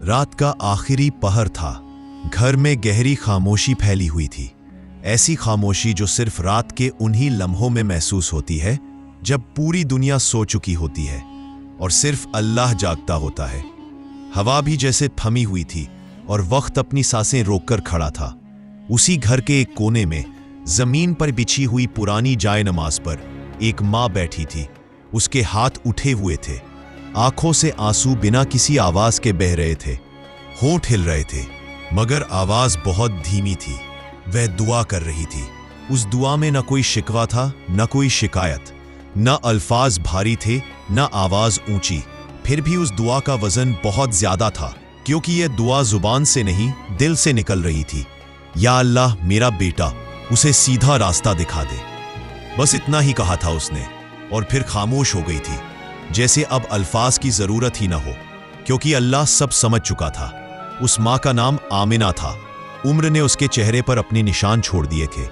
रात का आखिरी पहर था। घर में गहरी खामोशी फैली हुई थी। ऐसी खामोशी जो सिर्फ रात के उन्हीं लम्हों में महसूस होती है जब पूरी दुनिया सो चुकी होती है और सिर्फ अल्लाह जागता होता है। हवा भी जैसे थमी हुई थी और वक्त अपनी सांसें रोककर खड़ा था। उसी घर के एक कोने में जमीन पर बिछी हुई पुरानी जाए नमाज पर एक माँ बैठी थी। उसके हाथ उठे हुए थे, आंखों से आंसू बिना किसी आवाज के बह रहे थे। होंठ हिल रहे थे मगर आवाज बहुत धीमी थी। वह दुआ कर रही थी। उस दुआ में न कोई शिकवा था, न कोई शिकायत, न अल्फाज भारी थे, न आवाज ऊंची। फिर भी उस दुआ का वजन बहुत ज्यादा था, क्योंकि यह दुआ जुबान से नहीं दिल से निकल रही थी। या अल्लाह, मेरा बेटा, उसे सीधा रास्ता दिखा दे। बस इतना ही कहा था उसने और फिर खामोश हो गई थी, जैसे अब अल्फाज की जरूरत ही ना हो, क्योंकि अल्लाह सब समझ चुका था। उस माँ का नाम आमिना था। उम्र ने उसके चेहरे पर अपने निशान छोड़ दिए थे।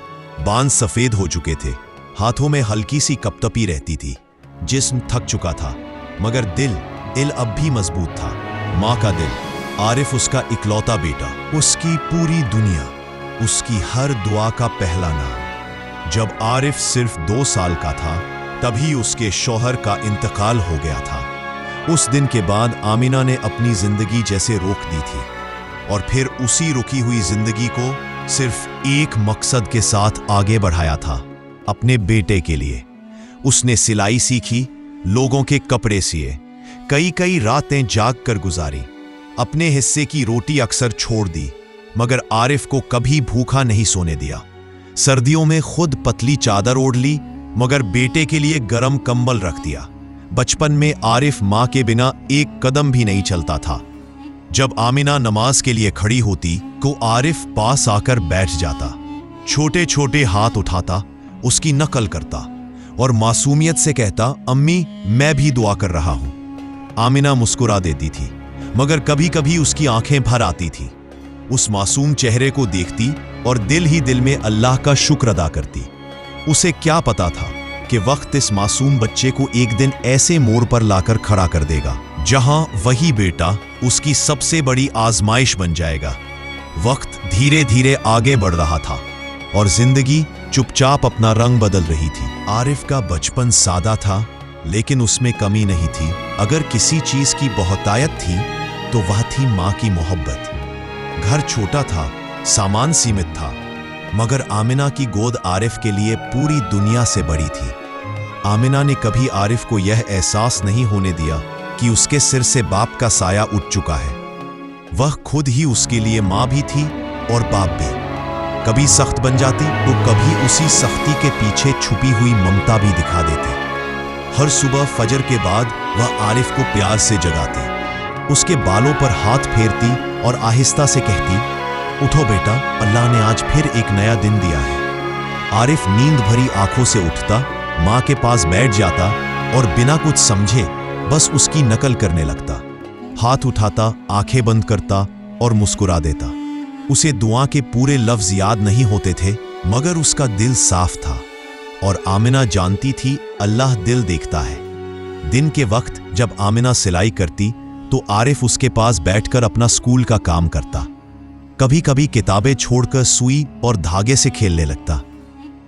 बाल सफेद हो चुके थे, हाथों में हल्की सी कपतपी रहती थी। जिस्म थक चुका था मगर दिल अब भी मजबूत था। माँ का दिल, आरिफ उसका इकलौता बेटा, उसकी पूरी दुनिया, उसकी हर दुआ का पहला नाम। जब आरिफ सिर्फ 2 साल का था तभी उसके शौहर का इंतकाल हो गया था। उस दिन के बाद आमिना ने अपनी जिंदगी जैसे रोक दी थी और फिर उसी रुकी हुई जिंदगी को सिर्फ एक मकसद के साथ आगे बढ़ाया था, अपने बेटे के लिए। उसने सिलाई सीखी, लोगों के कपड़े सिए, कई रातें जाग कर गुजारी। अपने हिस्से की रोटी अक्सर छोड़ दी मगर आरिफ को कभी भूखा नहीं सोने दिया। सर्दियों में खुद पतली चादर ओढ़ ली मगर बेटे के लिए गरम कंबल रख दिया। बचपन में आरिफ माँ के बिना एक कदम भी नहीं चलता था। जब आमिना नमाज के लिए खड़ी होती तो आरिफ पास आकर बैठ जाता, छोटे छोटे हाथ उठाता, उसकी नकल करता और मासूमियत से कहता, अम्मी, मैं भी दुआ कर रहा हूं। आमिना मुस्कुरा देती थी मगर कभी कभी उसकी आंखें भर आती थी। उस मासूम चेहरे को देखती और दिल ही दिल में अल्लाह का शुक्र अदा करती। उसे क्या पता था कि वक्त इस मासूम बच्चे को एक दिन ऐसे मोड़ पर लाकर खड़ा कर देगा जहां वही बेटा उसकी सबसे बड़ी आजमाइश बन जाएगा। वक्त धीरे धीरे आगे बढ़ रहा था और जिंदगी चुपचाप अपना रंग बदल रही थी। आरिफ का बचपन सादा था लेकिन उसमें कमी नहीं थी। अगर किसी चीज की बहुतायत थी तो वह थी माँ की मोहब्बत। घर छोटा था, सामान सीमित था मगर आमिना की गोद आरिफ के लिए पूरी दुनिया से बड़ी थी। आमिना ने कभी आरिफ को यह एहसास नहीं होने दिया कि उसके सिर से बाप का साया उठ चुका है। वह खुद ही उसके लिए माँ भी थी और बाप भी। कभी सख्त बन जाती तो कभी उसी सख्ती के पीछे छुपी हुई ममता भी दिखा देती। हर सुबह फजर के बाद वह आरिफ को प्यार से जगाती, उसके बालों पर हाथ फेरती और आहिस्ता से कहती, उठो बेटा, अल्लाह ने आज फिर एक नया दिन दिया है। आरिफ नींद भरी आंखों से उठता, माँ के पास बैठ जाता और बिना कुछ समझे बस उसकी नकल करने लगता। हाथ उठाता, आंखें बंद करता और मुस्कुरा देता। उसे दुआ के पूरे लफ्ज याद नहीं होते थे मगर उसका दिल साफ था और आमिना जानती थी अल्लाह दिल देखता है। दिन के वक्त जब आमिना सिलाई करती तो आरिफ उसके पास बैठकर अपना स्कूल का काम करता। कभी कभी किताबें छोड़कर सुई और धागे से खेलने लगता।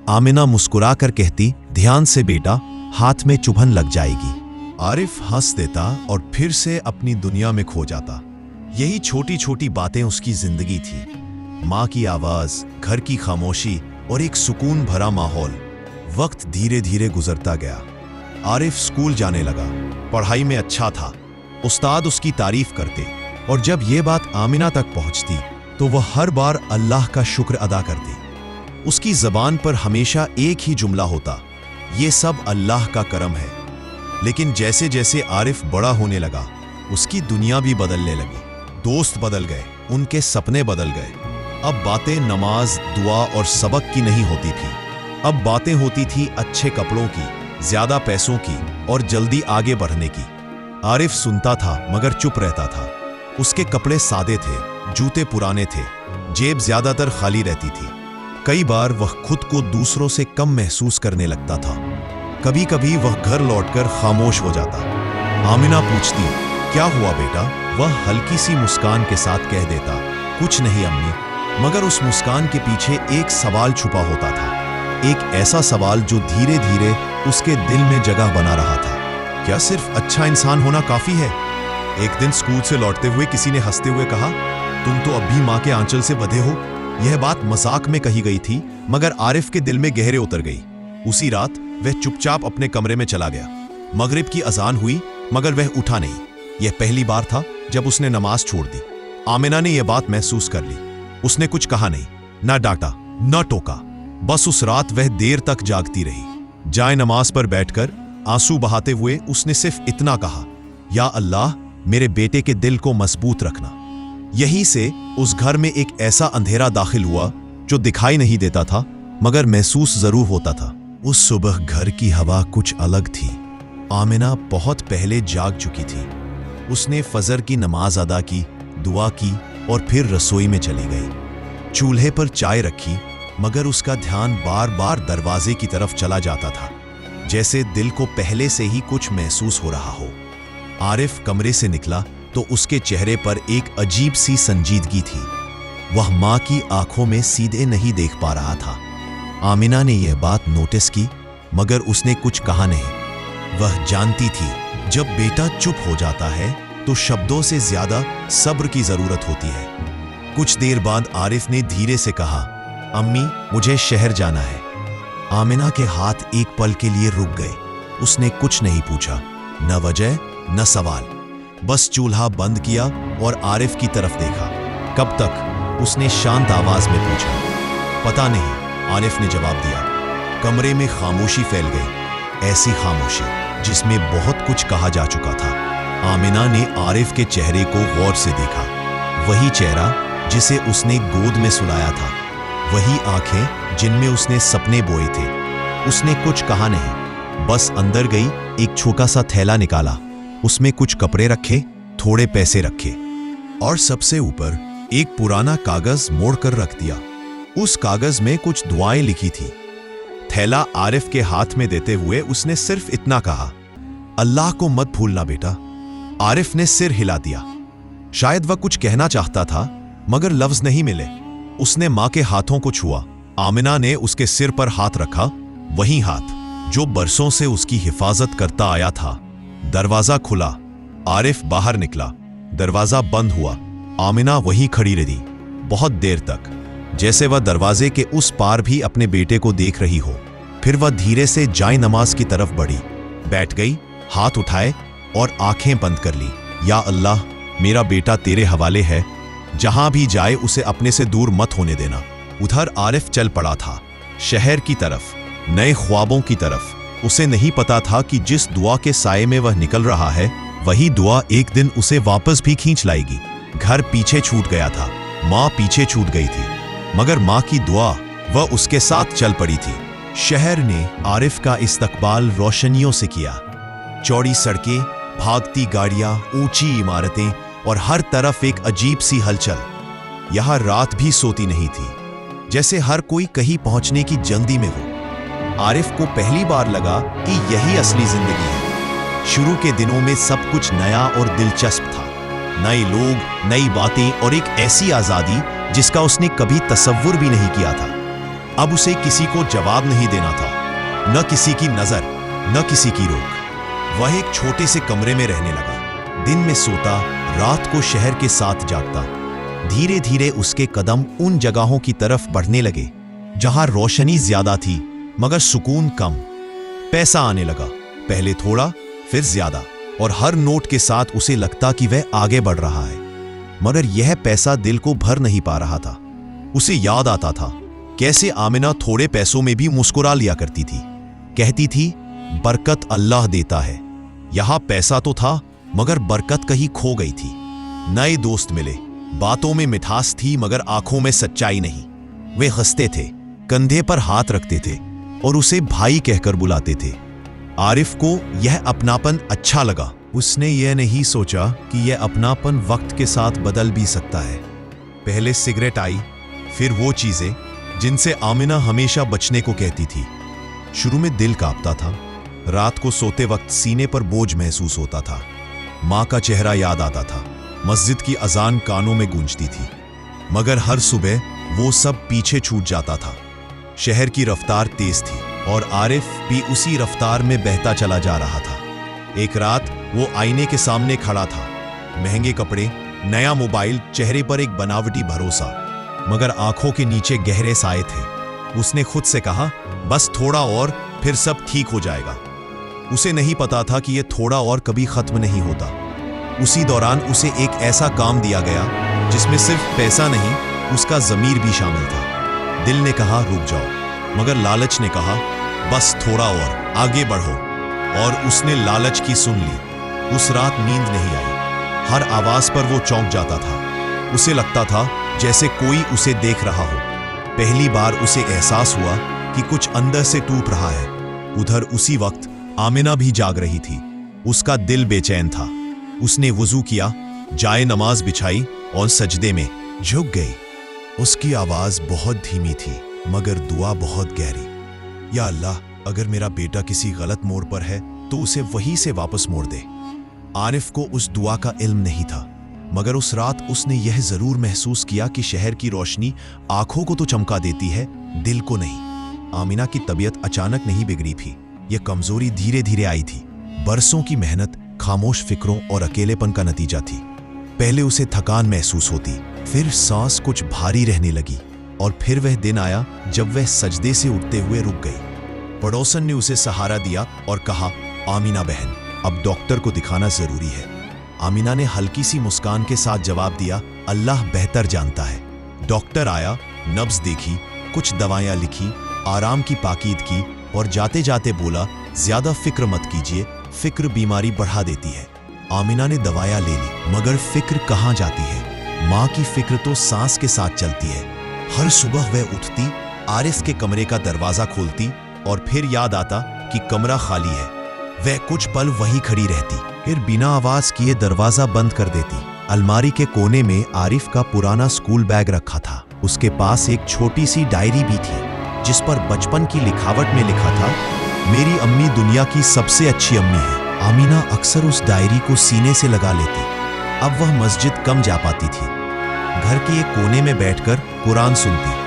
आमिना मुस्कुरा कर कहती, ध्यान से बेटा, हाथ में चुभन लग जाएगी। आरिफ हंस देता और फिर से अपनी दुनिया में खो जाता। यही छोटी छोटी बातें उसकी जिंदगी थी। माँ की आवाज, घर की खामोशी और एक सुकून भरा माहौल। वक्त धीरे धीरे गुजरता गया। आरिफ स्कूल जाने लगा, पढ़ाई में अच्छा था, उस्ताद उसकी तारीफ करते और जब यह बात आमिना तक पहुंचती तो वह हर बार अल्लाह का शुक्र अदा करती। उसकी जबान पर हमेशा एक ही जुमला होता, ये सब अल्लाह का करम है। लेकिन जैसे जैसे आरिफ बड़ा होने लगा उसकी दुनिया भी बदलने लगी। दोस्त बदल गए, उनके सपने बदल गए। अब बातें नमाज, दुआ और सबक की नहीं होती थी। अब बातें होती थी अच्छे कपड़ों की, ज्यादा पैसों की और जल्दी आगे बढ़ने की। आरिफ सुनता था मगर चुप रहता था। उसके कपड़े सादे थे, जूते पुराने थे, जेब ज्यादातर खाली रहती थी। कई बार वह खुद को दूसरों से कम महसूस करने लगता था। कभी कभी वह घर लौटकर खामोश हो जाता। आमिना पूछती, क्या हुआ बेटा? वह हल्की सी मुस्कान के साथ कह देता, कुछ नहीं अम्मी। मगर उस मुस्कान के पीछे एक सवाल छुपा होता था, एक ऐसा सवाल जो धीरे धीरे उसके दिल में जगह बना रहा था। क्या सिर्फ अच्छा इंसान होना काफी है? एक दिन स्कूल से लौटते हुए किसी ने हंसते हुए कहा, तुम तो अब भी माँ के आंचल से बंधे हो। यह बात मजाक में कही गई थी, मगर आरिफ के दिल में गहरे उतर गई। उसी रात वह चुपचाप अपने कमरे में चला गया। मगरिब की अजान हुई, मगर वह उठा नहीं। यह पहली बार था जब उसने नमाज छोड़ दी। आमिना ने यह बात महसूस कर ली। उसने कुछ कहा नहीं, ना डांटा, ना टोका। बस उस रात वह देर तक जागती रही। जाए नमाज पर बैठकर आंसू बहाते हुए उसने सिर्फ इतना कहा, या अल्लाह, मेरे बेटे के दिल को मजबूत रखना। यहीं से उस घर में एक ऐसा अंधेरा दाखिल हुआ जो दिखाई नहीं देता था, मगर महसूस जरूर होता था। उस सुबह घर की हवा कुछ अलग थी। आमिना बहुत पहले जाग चुकी थी। उसने फजर की नमाज अदा की, दुआ की और फिर रसोई में चली गई। चूल्हे पर चाय रखी, मगर उसका ध्यान बार बार दरवाजे की तरफ चला जाता था, जैसे दिल को पहले से ही कुछ महसूस हो रहा हो। आरिफ कमरे से निकला तो उसके चेहरे पर एक अजीब सी संजीदगी थी। वह माँ की आंखों में सीधे नहीं देख पा रहा था। आमिना ने यह बात नोटिस की, मगर उसने कुछ कहा नहीं। वह जानती थी, जब बेटा चुप हो जाता है तो शब्दों से ज्यादा सब्र की जरूरत होती है। कुछ देर बाद आरिफ ने धीरे से कहा, अम्मी, मुझे शहर जाना है। आमिना के हाथ एक पल के लिए रुक गए। उसने कुछ नहीं पूछा, न वजह न सवाल। बस चूल्हा बंद किया और आरिफ की तरफ देखा। कब तक? उसने शांत आवाज में पूछा। पता नहीं, आरिफ ने जवाब दिया। कमरे में खामोशी फैल गई, ऐसी खामोशी जिसमें बहुत कुछ कहा जा चुका था। आमिना ने आरिफ के चेहरे को गौर से देखा। वही चेहरा जिसे उसने गोद में सुलाया था, वही आंखें जिनमें उसने सपने बोए थे। उसने कुछ कहा नहीं, बस अंदर गई, एक छोटा सा थैला निकाला। उसमें कुछ कपड़े रखे, थोड़े पैसे रखे और सबसे ऊपर एक पुराना कागज मोड़कर रख दिया। उस कागज में कुछ दुआएं लिखी थी। थैला आरिफ के हाथ में देते हुए उसने सिर्फ इतना कहा, अल्लाह को मत भूलना बेटा। आरिफ ने सिर हिला दिया। शायद वह कुछ कहना चाहता था, मगर लफ्ज नहीं मिले। उसने मां के हाथों को छुआ। आमिना ने उसके सिर पर हाथ रखा, वही हाथ जो बरसों से उसकी हिफाजत करता आया था। दरवाजा खुला। आरिफ बाहर निकला। दरवाजा बंद हुआ। आमिना वहीं खड़ी रही, बहुत देर तक, जैसे वह दरवाजे के उस पार भी अपने बेटे को देख रही हो। फिर वह धीरे से जाए नमाज की तरफ बढ़ी, बैठ गई, हाथ उठाए और आंखें बंद कर ली। या अल्लाह, मेरा बेटा तेरे हवाले है। जहां भी जाए उसे अपने से दूर मत होने देना। उधर आरिफ चल पड़ा था, शहर की तरफ, नए ख्वाबों की तरफ। उसे नहीं पता था कि जिस दुआ के साए में वह निकल रहा है, वही दुआ एक दिन उसे वापस भी खींच लाएगी। घर पीछे छूट गया था, माँ पीछे छूट गई थी, मगर माँ की दुआ वह उसके साथ चल पड़ी थी। शहर ने आरिफ का इस्तकबाल रोशनियों से किया। चौड़ी सड़कें, भागती गाड़ियां, ऊंची इमारतें और हर तरफ एक अजीब सी हलचल। यहां रात भी सोती नहीं थी, जैसे हर कोई कहीं पहुंचने की जल्दी में हो। आरिफ को पहली बार लगा कि यही असली जिंदगी है। शुरू के दिनों में सब कुछ नया और दिलचस्प था। नए लोग, नई बातें और एक ऐसी आजादी जिसका उसने कभी तसव्वुर भी नहीं किया था। अब उसे किसी को जवाब नहीं देना था, न किसी की नजर, न किसी की रोक। वह एक छोटे से कमरे में रहने लगा। दिन में सोता, रात को शहर के साथ जागता। धीरे धीरे उसके कदम उन जगहों की तरफ बढ़ने लगे जहां रोशनी ज्यादा थी, मगर सुकून कम। पैसा आने लगा, पहले थोड़ा, फिर ज्यादा, और हर नोट के साथ उसे लगता कि वह आगे बढ़ रहा है। मगर यह पैसा दिल को भर नहीं पा रहा था। उसे याद आता था कैसे आमिना थोड़े पैसों में भी मुस्कुरा लिया करती थी। कहती थी, बरकत अल्लाह देता है। यहां पैसा तो था, मगर बरकत कहीं खो गई थी। नए दोस्त मिले, बातों में मिठास थी, मगर आंखों में सच्चाई नहीं। वे हंसते थे, कंधे पर हाथ रखते थे और उसे भाई कहकर बुलाते थे। आरिफ को यह अपनापन अच्छा लगा। उसने यह नहीं सोचा कि यह अपनापन वक्त के साथ बदल भी सकता है। पहले सिगरेट आई, फिर वो चीजें जिनसे आमिना हमेशा बचने को कहती थी। शुरू में दिल कांपता था। रात को सोते वक्त सीने पर बोझ महसूस होता था। माँ का चेहरा याद आता था, मस्जिद की अजान कानों में गूंजती थी, मगर हर सुबह वो सब पीछे छूट जाता था। शहर की रफ्तार तेज थी और आरिफ भी उसी रफ्तार में बहता चला जा रहा था। एक रात वो आईने के सामने खड़ा था, महंगे कपड़े, नया मोबाइल, चेहरे पर एक बनावटी भरोसा, मगर आंखों के नीचे गहरे साए थे। उसने खुद से कहा, बस थोड़ा और, फिर सब ठीक हो जाएगा। उसे नहीं पता था कि यह थोड़ा और कभी खत्म नहीं होता। उसी दौरान उसे एक ऐसा काम दिया गया जिसमें सिर्फ पैसा नहीं, उसका ज़मीर भी शामिल था। दिल ने कहा रुक जाओ, मगर लालच ने कहा बस थोड़ा और, आगे बढ़ो। और उसने लालच की सुन ली। उस रात नींद नहीं आई। हर आवाज पर वो चौंक जाता था। उसे लगता था जैसे कोई उसे देख रहा हो। पहली बार उसे एहसास हुआ कि कुछ अंदर से टूट रहा है। उधर उसी वक्त आमिना भी जाग रही थी। उसका दिल बेचैन था। उसने वुजू किया, जाए नमाज बिछाई और सजदे में झुक गई। उसकी आवाज बहुत धीमी थी, मगर दुआ बहुत गहरी। या अल्लाह, अगर मेरा बेटा किसी गलत मोड़ पर है तो उसे वहीं से वापस मोड़ दे। आरिफ को उस दुआ का इल्म नहीं था, मगर उस रात उसने यह जरूर महसूस किया कि शहर की रोशनी आंखों को तो चमका देती है, दिल को नहीं। आमिना की तबीयत अचानक नहीं बिगड़ी थी। यह कमजोरी धीरे धीरे आई थी। बरसों की मेहनत, खामोश फिक्रों और अकेलेपन का नतीजा थी। पहले उसे थकान महसूस होती, फिर सांस कुछ भारी रहने लगी, और फिर वह दिन आया जब वह सजदे से उठते हुए रुक गई। पड़ोसन ने उसे सहारा दिया और कहा, आमिना बहन, अब डॉक्टर को दिखाना जरूरी है। आमिना ने हल्की सी मुस्कान के साथ जवाब दिया, अल्लाह बेहतर जानता है। डॉक्टर आया, नब्ज देखी, कुछ दवाएं लिखी, आराम की ताकीद की और जाते जाते बोला, ज्यादा फिक्र मत कीजिए, फिक्र बीमारी बढ़ा देती है। आमिना ने दवाएं ले ली, मगर फिक्र कहाँ जाती है। माँ की फिक्र तो सांस के साथ चलती है। हर सुबह वह उठती, आरिफ के कमरे का दरवाजा खोलती और फिर याद आता कि कमरा खाली है। वह कुछ पल वहीं खड़ी रहती, फिर बिना आवाज किए दरवाजा बंद कर देती। अलमारी के कोने में आरिफ का पुराना स्कूल बैग रखा था। उसके पास एक छोटी सी डायरी भी थी, जिस पर बचपन की लिखावट में लिखा था, मेरी अम्मी दुनिया की सबसे अच्छी अम्मी है। आमिना अक्सर उस डायरी को सीने से लगा लेती। अब वह मस्जिद कम जा पाती थी। घर के एक कोने में बैठकर कुरान सुनती।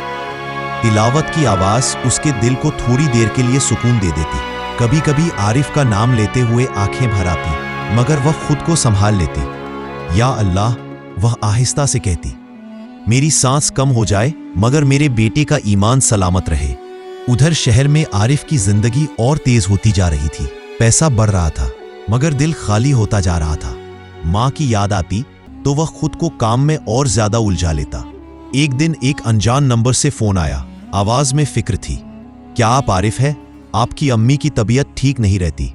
तिलावत की आवाज उसके दिल को थोड़ी देर के लिए सुकून दे देती। कभी कभी आरिफ का नाम लेते हुए आंखें भर आती, मगर वह खुद को संभाल लेती। या अल्लाह, वह आहिस्ता से कहती, मेरी सांस कम हो जाए मगर मेरे बेटे का ईमान सलामत रहे। उधर शहर में आरिफ की जिंदगी और तेज होती जा रही थी। पैसा बढ़ रहा था, मगर दिल खाली होता जा रहा था। माँ की याद आती तो वह खुद को काम में और ज्यादा उलझा लेता। एक दिन एक अनजान नंबर से फोन आया। आवाज में फिक्र थी। क्या आप आरिफ है? आपकी अम्मी की तबीयत ठीक नहीं रहती।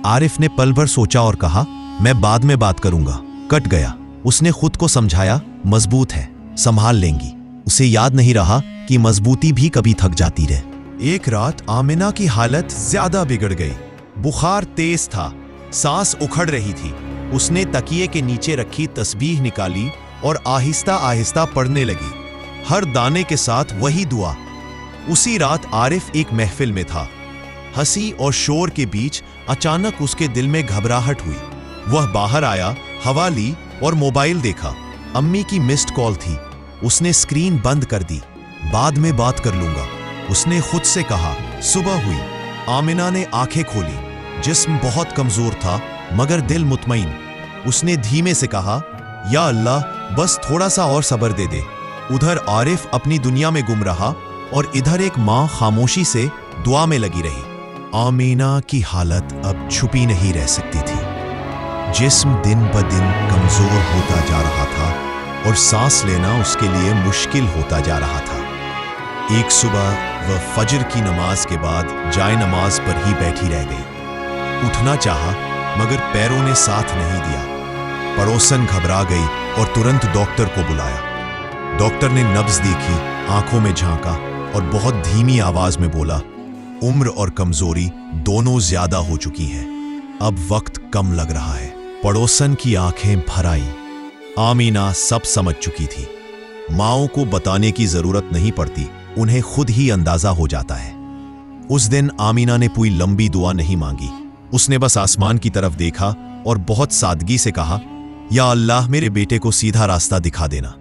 आरिफ ने पल भर सोचा और कहा, मैं बाद में बात करूंगा। कट गया। उसने खुद को समझाया, मजबूत है, संभाल लेंगी। उसे याद नहीं रहा कि मजबूती भी कभी थक जाती रहे। एक रात आमिना की हालत ज्यादा बिगड़ गई। बुखार तेज था, सांस उखड़ रही थी। उसने तकिए के नीचे रखी तस्बीह निकाली और आहिस्ता आहिस्ता पढ़ने लगी, हर दाने के साथ वही दुआ। उसी रात आरिफ एक महफिल में था। हंसी और शोर के बीच अचानक उसके दिल में घबराहट हुई। वह बाहर आया, हवा ली और मोबाइल देखा। अम्मी की मिस्ड कॉल थी। उसने स्क्रीन बंद कर दी। बाद में बात कर लूंगा, उसने खुद से कहा। सुबह हुई। आमिना ने आंखें खोली। जिस्म बहुत कमजोर था, मगर दिल मुतमईन। उसने धीमे से कहा, या अल्लाह, बस थोड़ा सा और सब्र दे दे। उधर आरिफ अपनी दुनिया में गुम रहा और इधर एक माँ खामोशी से दुआ में लगी रही। आमिना की हालत अब छुपी नहीं रह सकती थी। जिस्म दिन ब दिन कमजोर होता जा रहा था और सांस लेना उसके लिए मुश्किल होता जा रहा था। एक सुबह वह फजर की नमाज के बाद जाए नमाज पर ही बैठी रह गई। उठना चाहा, मगर पैरों ने साथ नहीं दिया। पड़ोसन घबरा गई और तुरंत डॉक्टर को बुलाया। डॉक्टर ने नब्ज देखी, आंखों में झांका और बहुत धीमी आवाज में बोला, उम्र और कमजोरी दोनों ज्यादा हो चुकी हैं। अब वक्त कम लग रहा है। पड़ोसन की आंखें भर आई। आमीना सब समझ चुकी थी। माओं को बताने की जरूरत नहीं पड़ती, उन्हें खुद ही अंदाजा हो जाता है। उस दिन आमीना ने कोई लंबी दुआ नहीं मांगी। उसने बस आसमान की तरफ देखा और बहुत सादगी से कहा, या अल्लाह मेरे बेटे को सीधा रास्ता दिखा देना,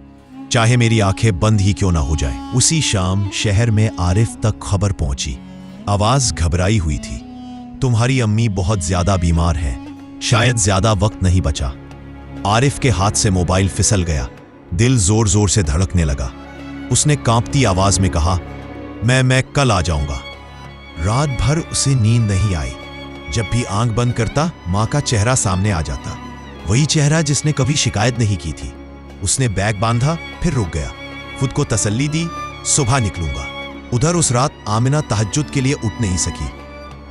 चाहे मेरी आंखें बंद ही क्यों ना हो जाए। उसी शाम शहर में आरिफ तक खबर पहुंची। आवाज घबराई हुई थी, तुम्हारी अम्मी बहुत ज्यादा बीमार है, शायद ज्यादा वक्त नहीं बचा। आरिफ के हाथ से मोबाइल फिसल गया, दिल जोर जोर से धड़कने लगा। उसने कांपती आवाज में कहा, मैं कल आ जाऊंगा। रात भर उसे नींद नहीं आई। जब भी आंख बंद करता मां का चेहरा सामने आ जाता, वही चेहरा जिसने कभी शिकायत नहीं की थी। उसने बैग बांधा, फिर रुक गया, खुद को तसल्ली दी, सुबह निकलूंगा। उधर उस रात आमिना तहज्जुद के लिए उठ नहीं सकी।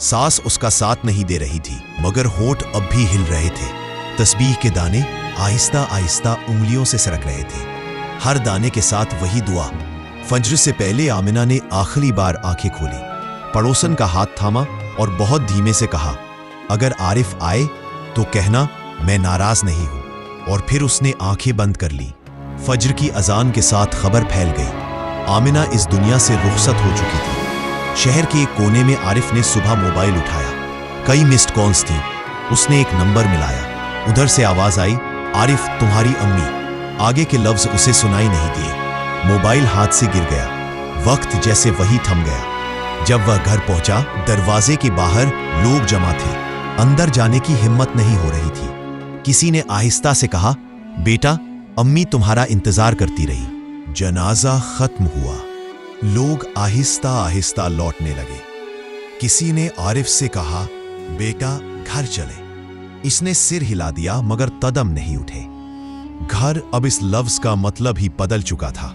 सास उसका साथ नहीं दे रही थी, मगर होठ अब भी हिल रहे थे। तस्बीह के दाने आहिस्ता आहिस्ता उंगलियों से सरक रहे थे, हर दाने के साथ वही दुआ। फज्र से पहले आमिना ने आखिरी बार आंखें खोली, पड़ोसन का हाथ थामा और बहुत धीमे से कहा, अगर आरिफ आए तो कहना मैं नाराज नहीं हूं। और फिर उसने आंखें बंद कर ली। फज्र की अजान के साथ खबर फैल गई, आमिना इस दुनिया से रुखसत हो चुकी थी। शहर के एक कोने में आरिफ ने सुबह मोबाइल उठाया, कई मिस्ड कॉल्स थी। उसने एक नंबर मिलाया, उधर से आवाज आई, आरिफ तुम्हारी अम्मी। आगे के लफ्ज उसे सुनाई नहीं दिए। मोबाइल हाथ से गिर गया, वक्त जैसे वही थम गया। जब वह घर पहुंचा, दरवाजे के बाहर लोग जमा थे। अंदर जाने की हिम्मत नहीं हो रही थी। किसी ने आहिस्ता से कहा, बेटा अम्मी तुम्हारा इंतजार करती रही। जनाजा खत्म हुआ, लोग आहिस्ता आहिस्ता लौटने लगे। किसी ने आरिफ से कहा, बेटा घर चले। इसने सिर हिला दिया, मगर कदम नहीं उठे। घर अब इस लफ्ज का मतलब ही बदल चुका था।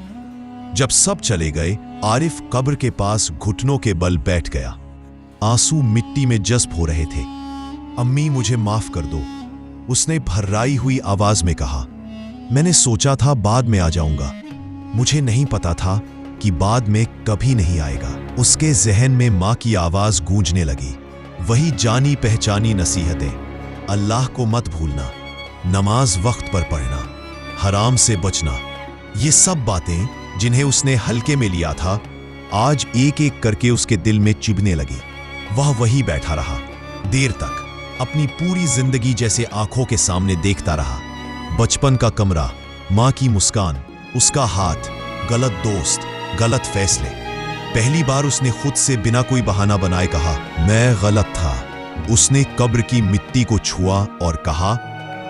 जब सब चले गए, आरिफ कब्र के पास घुटनों के बल बैठ गया। आंसू मिट्टी में जज्ब हो रहे थे। अम्मी मुझे माफ कर दो, उसने भर्राई हुई आवाज में कहा। मैंने सोचा था बाद में आ जाऊंगा, मुझे नहीं पता था कि बाद में कभी नहीं आएगा। उसके जहन में मां की आवाज गूंजने लगी, वही जानी पहचानी नसीहतें, अल्लाह को मत भूलना, नमाज वक्त पर पढ़ना, हराम से बचना। ये सब बातें जिन्हें उसने हल्के में लिया था, आज एक एक करके उसके दिल में चिभने लगी। वह वही बैठा रहा देर तक, अपनी पूरी जिंदगी जैसे आंखों के सामने देखता रहा। बचपन का कमरा, मां की मुस्कान, उसका हाथ, गलत दोस्त, गलत फैसले। पहली बार उसने खुद से बिना कोई बहाना बनाए कहा, मैं गलत था। उसने कब्र की मिट्टी को छुआ और कहा,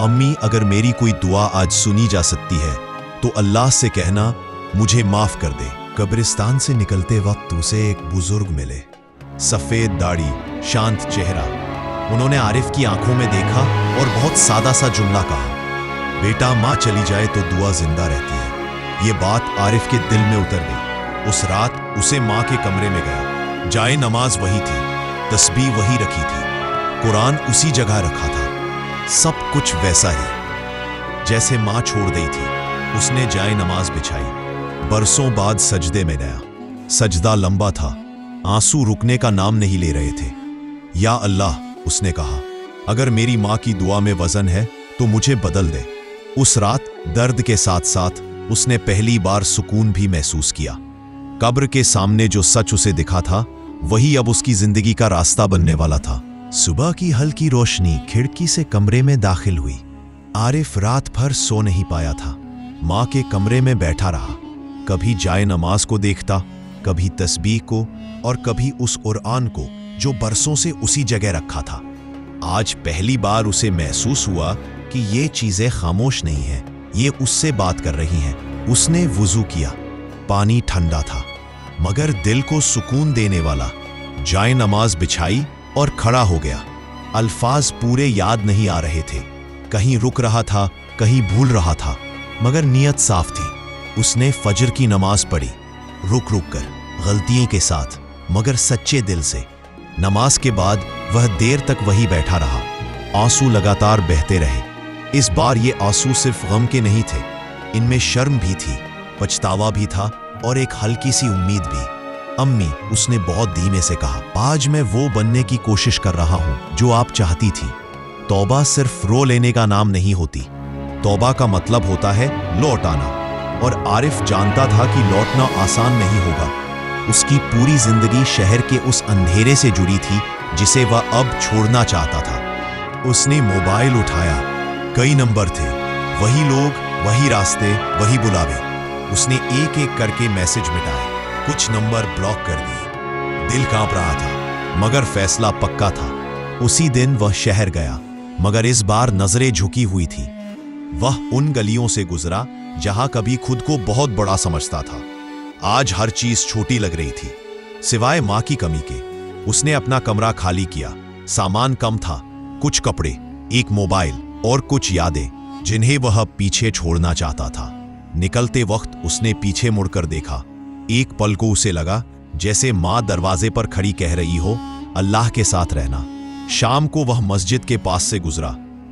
अम्मी अगर मेरी कोई दुआ आज सुनी जा सकती है तो अल्लाह से कहना मुझे माफ कर दे। कब्रिस्तान से निकलते वक्त उसे एक बुजुर्ग मिले, सफेद दाढ़ी, शांत चेहरा। उन्होंने आरिफ की आंखों में देखा और बहुत सादा सा जुमला कहा, बेटा मां चली जाए तो दुआ जिंदा रहती है। ये बात आरिफ के दिल में उतर गई। उस रात उसे मां के कमरे में गया, जाए नमाज वही थी, तस्बीह वही रखी थी, कुरान उसी जगह रखा था, सब कुछ वैसा ही जैसे मां छोड़ गई थी। उसने जाए नमाज बिछाई, बरसों बाद सजदे में गया। सजदा लंबा था, आंसू रुकने का नाम नहीं ले रहे थे। या अल्लाह, उसने कहा, अगर मेरी मां की दुआ में वजन है तो मुझे बदल दे। उस रात दर्द के साथ साथ उसने पहली बार सुकून भी महसूस किया। कब्र के सामने जो सच उसे दिखा था, वही अब उसकी जिंदगी का रास्ता बनने वाला था। सुबह की हल्की रोशनी खिड़की से कमरे में दाखिल हुई। आरिफ रात भर सो नहीं पाया था। मां के कमरे में बैठा रहा, कभी जाए नमाज को देखता, कभी तस्बीह को, और कभी उस कुरान को जो बरसों से उसी जगह रखा था। आज पहली बार उसे महसूस हुआ कि ये चीजें खामोश नहीं हैं, ये उससे बात कर रही हैं। उसने वुजू किया, पानी ठंडा था मगर दिल को सुकून देने वाला। जाए नमाज बिछाई और खड़ा हो गया। अल्फाज पूरे याद नहीं आ रहे थे, कहीं रुक रहा था, कहीं भूल रहा था, मगर नीयत साफ थी। उसने फजर की नमाज पढ़ी, रुक रुक कर, गलतियों के साथ, मगर सच्चे दिल से। नमाज के बाद वह देर तक वही बैठा रहा। आंसू लगातार बहते रहे। इस बार ये आंसू सिर्फ गम के नहीं थे, इनमें शर्म भी थी, पछतावा भी था और एक हल्की सी उम्मीद भी। अम्मी, उसने बहुत धीमे से कहा, आज मैं वो बनने की कोशिश कर रहा हूं जो आप चाहती थी। तौबा सिर्फ रो लेने का नाम नहीं होती, तौबा का मतलब होता है लौट आना। और आरिफ जानता था कि लौटना आसान नहीं होगा। उसकी पूरी जिंदगी शहर के उस अंधेरे से जुड़ी थी जिसे वह अब छोड़ना चाहता था। उसने मोबाइल उठाया, कई नंबर थे, वही लोग, वही रास्ते, वही बुलावे। उसने एक एक करके मैसेज मिटाए, कुछ नंबर ब्लॉक कर दिए। दिल कांप रहा था, मगर फैसला पक्का था। उसी दिन वह शहर गया, मगर इस बार नजरें झुकी हुई थी। वह उन गलियों से गुजरा जहां कभी खुद को बहुत बड़ा समझता था। आज हर चीज छोटी लग रही थी, सिवाय मां की कमी के। उसने अपना कमरा खाली किया। सामान कम था, कुछ कपड़े, एक मोबाइल और कुछ यादें जिन्हें वह पीछे छोड़ना चाहता था। निकलते वक्त उसने पीछे मुड़कर देखा। एक पल को उसे लगा जैसे मां दरवाजे पर खड़ी कह रही हो, अल्लाह के साथ रहना। शाम को वह मस्जिद के पास से गुजरा।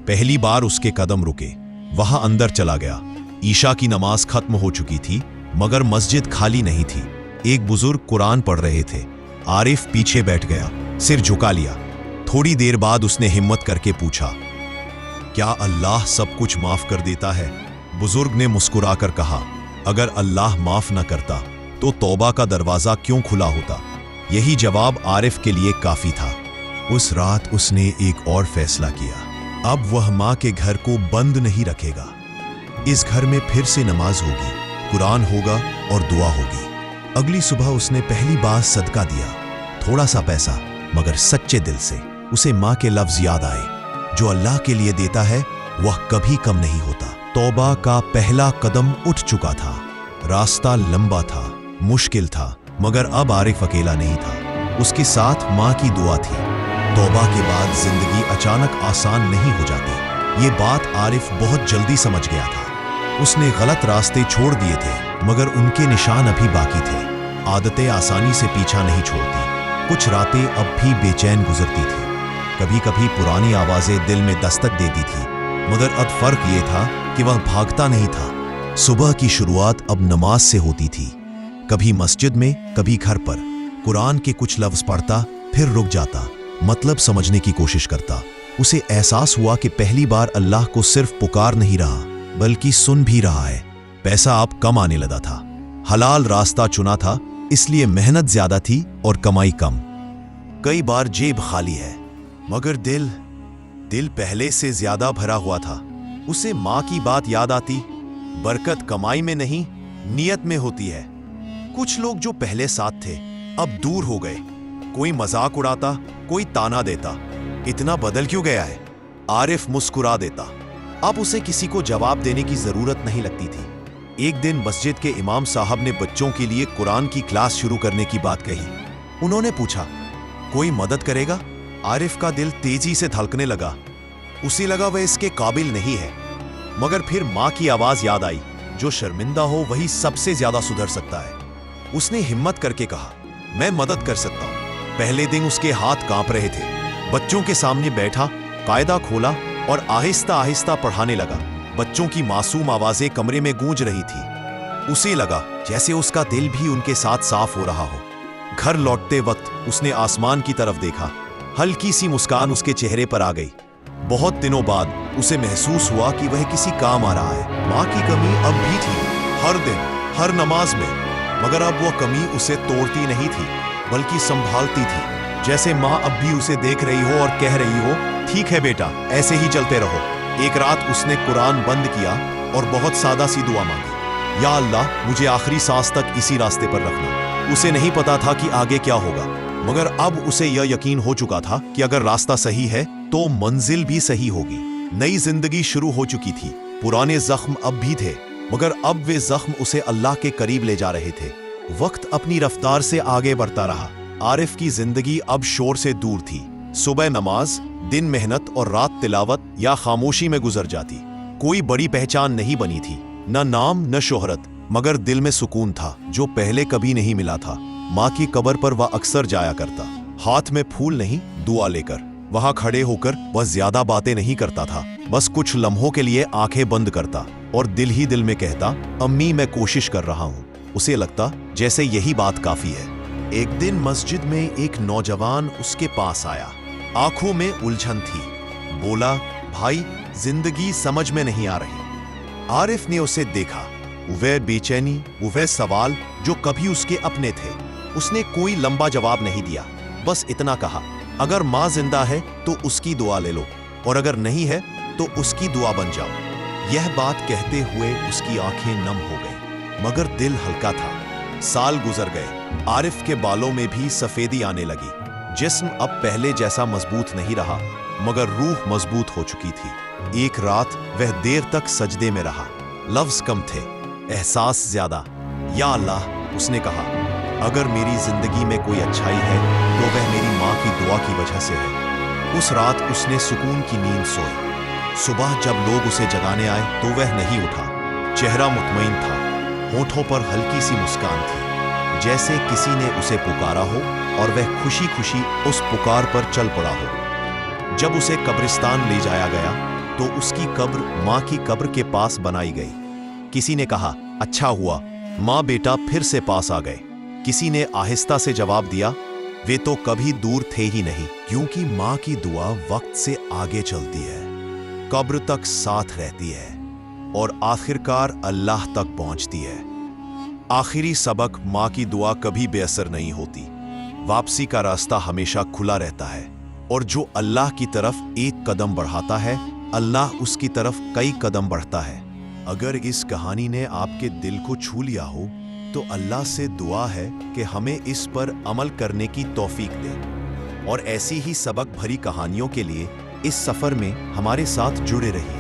पहली बार उसके कदम रुके। वह अंदर चला गया। ईशा की नमाज खत्म हो चुकी थी, मगर मस्जिद खाली नहीं थी। एक बुजुर्ग कुरान पढ़ रहे थे। आरिफ पीछे बैठ गया, सिर झुका लिया। थोड़ी देर बाद उसने हिम्मत करके पूछा, क्या अल्लाह सब कुछ माफ कर देता है? बुजुर्ग ने मुस्कुराकर कहा, अगर अल्लाह माफ न करता तो तौबा का दरवाजा क्यों खुला होता? यही जवाब आरिफ के लिए काफी था। उस रात उसने एक और फैसला किया। अब वह मां के घर को बंद नहीं रखेगा। इस घर में फिर से नमाज होगी, कुरान होगा और दुआ होगी। अगली सुबह उसने पहली बार सदका दिया। थोड़ा सा पैसा, मगर सच्चे दिल से। उसे मां के लफ्ज याद आए, जो अल्लाह के लिए देता है वह कभी कम नहीं होता। तौबा का पहला कदम उठ चुका था। रास्ता लंबा था, मुश्किल था, मगर अब आरिफ अकेला नहीं था। उसके साथ मां की दुआ थी। तौबा के बाद जिंदगी अचानक आसान नहीं हो जाती। ये बात आरिफ बहुत जल्दी समझ गया था। उसने गलत रास्ते छोड़ दिए थे, मगर उनके निशान अभी बाकी थे। आदतें आसानी से पीछा नहीं छोड़ती। कुछ रातें अब भी बेचैन गुजरती थी। कभी कभी पुरानी आवाजें दिल में दस्तक देती थी, मगर अब फर्क ये था कि वह भागता नहीं था। सुबह की शुरुआत अब नमाज से होती थी। कभी मस्जिद में, कभी घर पर। कुरान के कुछ लफ्ज पढ़ता, फिर रुक जाता, मतलब समझने की कोशिश करता। उसे एहसास हुआ कि पहली बार अल्लाह को सिर्फ पुकार नहीं रहा, बल्कि सुन भी रहा है। पैसा अब कम आने लगा था। हलाल रास्ता चुना था, इसलिए मेहनत ज्यादा थी और कमाई कम। कई बार जेब खाली है, मगर दिल पहले से ज्यादा भरा हुआ था। उसे मां की बात याद आती, बरकत कमाई में नहीं, नियत में होती है। कुछ लोग जो पहले साथ थे, अब दूर हो गए। कोई मजाक उड़ाता, कोई ताना देता। इतना बदल क्यों गया है? आरिफ मुस्कुरा देता। अब उसे किसी को जवाब देने की जरूरत नहीं लगती थी। एक दिन मस्जिद के इमाम साहब ने बच्चों के लिए कुरान की क्लास शुरू करने की बात कही। उन्होंने पूछा, कोई मदद करेगा? आरिफ का दिल तेजी से धड़कने लगा। उसे लगा वह इसके काबिल नहीं है, मगर फिर मां की आवाज याद आई, जो शर्मिंदा हो वही सबसे ज्यादा सुधर सकता है। उसने हिम्मत करके कहा, मैं मदद कर सकता हूं। पहले दिन उसके हाथ कांप रहे थे। बच्चों के सामने बैठा, कायदा खोला और आहिस्ता आहिस्ता पढ़ाने लगा। बच्चों की मासूम आवाजें कमरे में गूंज रही थी। उसे लगा जैसे उसका दिल भी उनके साथ साफ हो रहा हो। घर लौटते वक्त उसने आसमान की तरफ देखा। हल्की सी मुस्कान उसके चेहरे पर आ गई। बहुत दिनों बाद उसे महसूस हुआ कि वह किसी काम आ रहा है। मां की कमी अब भी थी, हर दिन, हर नमाज में, मगर अब वह कमी उसे तोड़ती नहीं थी, बल्कि संभालती थी। जैसे मां अब भी उसे देख रही हो और कह रही हो, ठीक है बेटा, ऐसे ही चलते रहो। एक रात उसने कुरान बंद किया और बहुत सादा सी दुआ मांगी, या अल्लाह, मुझे आखिरी सांस तक इसी रास्ते पर रखना। उसे नहीं पता था कि आगे क्या होगा, मगर अब उसे यह यकीन हो चुका था कि अगर रास्ता सही है तो मंजिल भी सही होगी। नई जिंदगी शुरू हो चुकी थी। पुराने जख्म अब भी थे, मगर अब वे जख्म उसे अल्लाह के करीब ले जा रहे थे। वक्त अपनी रफ्तार से आगे बढ़ता रहा। आरिफ की जिंदगी अब शोर से दूर थी। सुबह नमाज, दिन मेहनत और रात तिलावत या खामोशी में गुजर जाती। कोई बड़ी पहचान नहीं बनी थी, न नाम न शोहरत, मगर दिल में सुकून था जो पहले कभी नहीं मिला था। माँ की कब्र पर वह अक्सर जाया करता, हाथ में फूल नहीं, दुआ लेकर। वहां खड़े होकर वह ज्यादा बातें नहीं करता था, बस कुछ लम्हों के लिए आंखें बंद करता और दिल ही दिल में कहता, अम्मी, मैं कोशिश कर रहा हूँ। उसे लगता जैसे यही बात काफी है। एक दिन मस्जिद में एक नौजवान उसके पास आया। आंखों में उलझन थी। बोला, भाई, जिंदगी समझ में नहीं आ रही। आरिफ ने उसे देखा। वह बेचैनी, वह सवाल जो कभी उसके अपने थे। उसने कोई लंबा जवाब नहीं दिया, बस इतना कहा, अगर माँ जिंदा है तो उसकी दुआ ले लो, और अगर नहीं है तो उसकी दुआ बन जाओ। यह बात कहते हुए उसकी आंखें नम हो गई, मगर दिल हल्का था। साल गुजर गए, आरिफ के बालों में भी सफेदी आने लगी। जिस्म अब पहले जैसा मजबूत नहीं रहा, मगर रूह मजबूत हो चुकी थी। एक रात वह देर तक सजदे में रहा। लफ्ज कम थे, एहसास ज्यादा। या अल्लाह, उसने कहा, अगर मेरी जिंदगी में कोई अच्छाई है तो वह मेरी माँ की दुआ की वजह से है। उस रात उसने सुकून की नींद सोई। सुबह जब लोग उसे जगाने आए तो वह नहीं उठा। चेहरा मुतमईन था, होठों पर हल्की सी मुस्कान थी, जैसे किसी ने उसे पुकारा हो और वह खुशी खुशी उस पुकार पर चल पड़ा हो। जब उसे कब्रिस्तान ले जाया गया तो उसकी कब्र माँ की कब्र के पास बनाई गई। किसी ने कहा, अच्छा हुआ, माँ बेटा फिर से पास आ गए। किसी ने आहिस्ता से जवाब दिया, वे तो कभी दूर थे ही नहीं, क्योंकि माँ की दुआ वक्त से आगे चलती है, कब्र तक साथ रहती है और आखिरकार अल्लाह तक पहुंचती है। आखिरी सबक, माँ की दुआ कभी बेअसर नहीं होती। वापसी का रास्ता हमेशा खुला रहता है, और जो अल्लाह की तरफ एक कदम बढ़ाता है, अल्लाह उसकी तरफ कई कदम बढ़ता है। अगर इस कहानी ने आपके दिल को छू लिया हो तो अल्लाह से दुआ है कि हमें इस पर अमल करने की तौफीक दे, और ऐसी ही सबक भरी कहानियों के लिए इस सफर में हमारे साथ जुड़े रहिए।